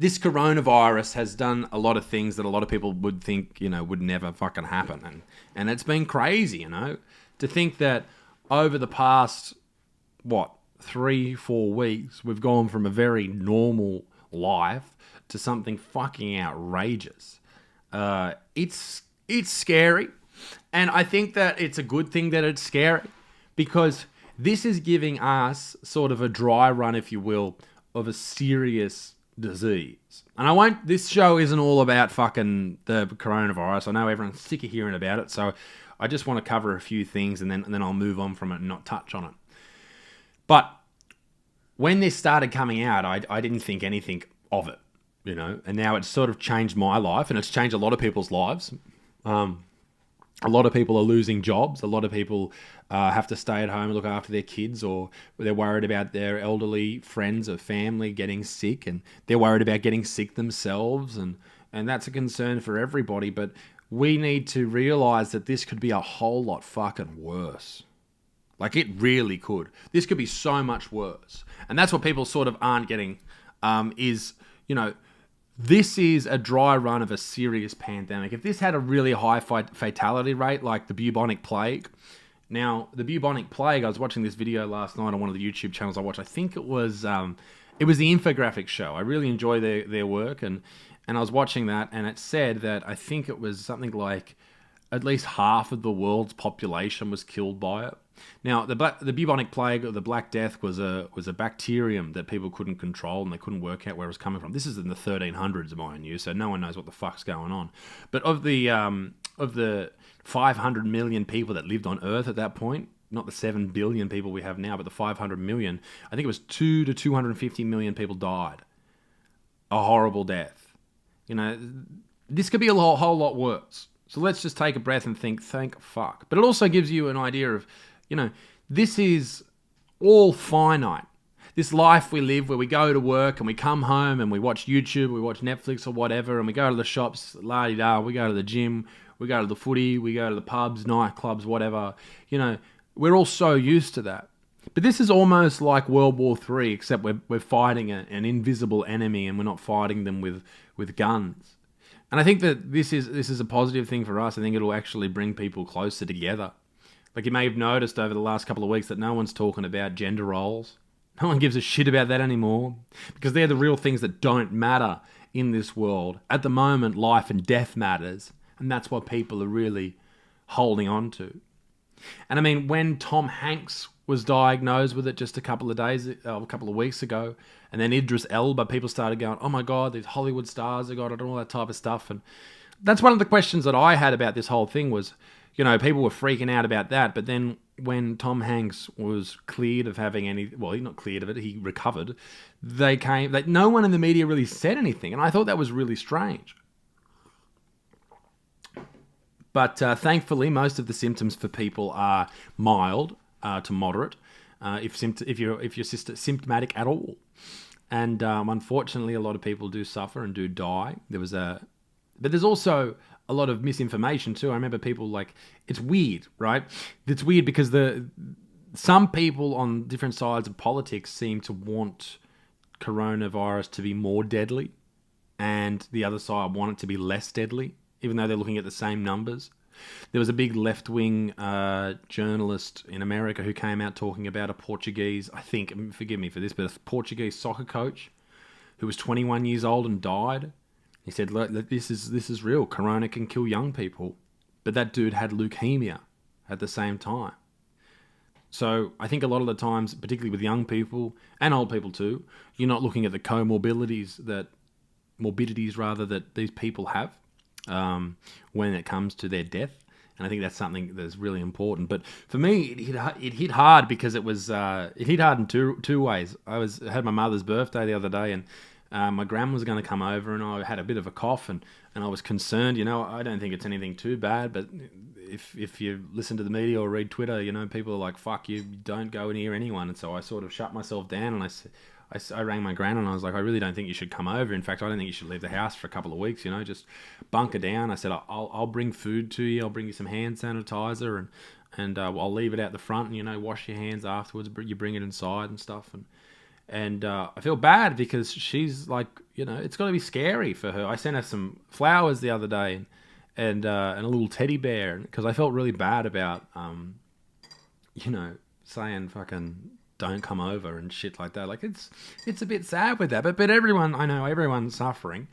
this coronavirus has done a lot of things that a lot of people would think, would never fucking happen. And it's been crazy, to think that over the past, 3-4 weeks, we've gone from a very normal life to something fucking outrageous. It's scary. And I think that it's a good thing that it's scary, because this is giving us sort of a dry run, if you will, of a serious disease. And this show isn't all about fucking the coronavirus. I know everyone's sick of hearing about it, so I just want to cover a few things and then I'll move on from it and not touch on it. But when this started coming out, I didn't think anything of it, and now it's sort of changed my life, and it's changed a lot of people's lives. A lot of people are losing jobs. A lot of people have to stay at home and look after their kids, or they're worried about their elderly friends or family getting sick, and they're worried about getting sick themselves, and that's a concern for everybody. But we need to realize that this could be a whole lot fucking worse. Like, it really could. This could be so much worse. And that's what people sort of aren't getting, this is a dry run of a serious pandemic. If this had a really high fatality rate, like the bubonic plague. Now, the bubonic plague, I was watching this video last night on one of the YouTube channels I watch. I think it was the Infographics show. I really enjoy their work, and I was watching that, and it said that I think it was something like at least half of the world's population was killed by it. Now, the bubonic plague, or the Black Death, was a bacterium that people couldn't control, and they couldn't work out where it was coming from. This is in the 1300s, mind you, so no one knows what the fuck's going on. But of the 500 million people that lived on Earth at that point, not the 7 billion people we have now, but the 500 million, I think it was 2 to 250 million people died. A horrible death. This could be a whole lot worse. So let's just take a breath and think, thank fuck. But it also gives you an idea of, this is all finite. This life we live, where we go to work and we come home and we watch YouTube, we watch Netflix or whatever, and we go to the shops, la-di-da, we go to the gym, we go to the footy, we go to the pubs, nightclubs, whatever. We're all so used to that. But this is almost like World War III, except we're fighting an invisible enemy, and we're not fighting them with guns. And I think that this is a positive thing for us. I think it'll actually bring people closer together. Like, you may have noticed over the last couple of weeks that no one's talking about gender roles. No one gives a shit about that anymore, because they're the real things that don't matter in this world. At the moment, life and death matters, and that's what people are really holding on to. And I mean, when Tom Hanks was diagnosed with it just a couple of weeks ago, and then Idris Elba, people started going, oh my God, these Hollywood stars have got it, and all that type of stuff. And that's one of the questions that I had about this whole thing was, people were freaking out about that. But then when Tom Hanks was cleared of having he's not cleared of it, he recovered, no one in the media really said anything. And I thought that was really strange. But thankfully, most of the symptoms for people are mild to moderate, if you're symptomatic at all. And unfortunately, a lot of people do suffer and do die. But there's also a lot of misinformation too. I remember people it's weird, right? It's weird because some people on different sides of politics seem to want coronavirus to be more deadly, and the other side want it to be less deadly, even though they're looking at the same numbers. There was a big left-wing journalist in America who came out talking about a Portuguese, I think, forgive me for this, but a Portuguese soccer coach who was 21 years old and died. He said, look, this is real. Corona can kill young people. But that dude had leukemia at the same time. So I think a lot of the times, particularly with young people and old people too, you're not looking at the morbidities that these people have when it comes to their death. And I think that's something that's really important. But for me, it hit hard because it hit hard in two ways. I had my mother's birthday the other day, and my grandma was going to come over, and I had a bit of a cough, and I was concerned. I don't think it's anything too bad, but if you listen to the media or read Twitter, people are like, fuck you, don't go near anyone. And so I sort of shut myself down, and I rang my gran, and I was like, I really don't think you should come over. In fact, I don't think you should leave the house for a couple of weeks, just bunker down. I said, I'll bring food to you. I'll bring you some hand sanitizer, and I'll leave it out the front, and, wash your hands afterwards. You bring it inside and stuff. And I feel bad because she's like, it's got to be scary for her. I sent her some flowers the other day, and a little teddy bear because I felt really bad about, saying fucking don't come over and shit like that. Like it's a bit sad with that, but everyone, I know everyone's suffering.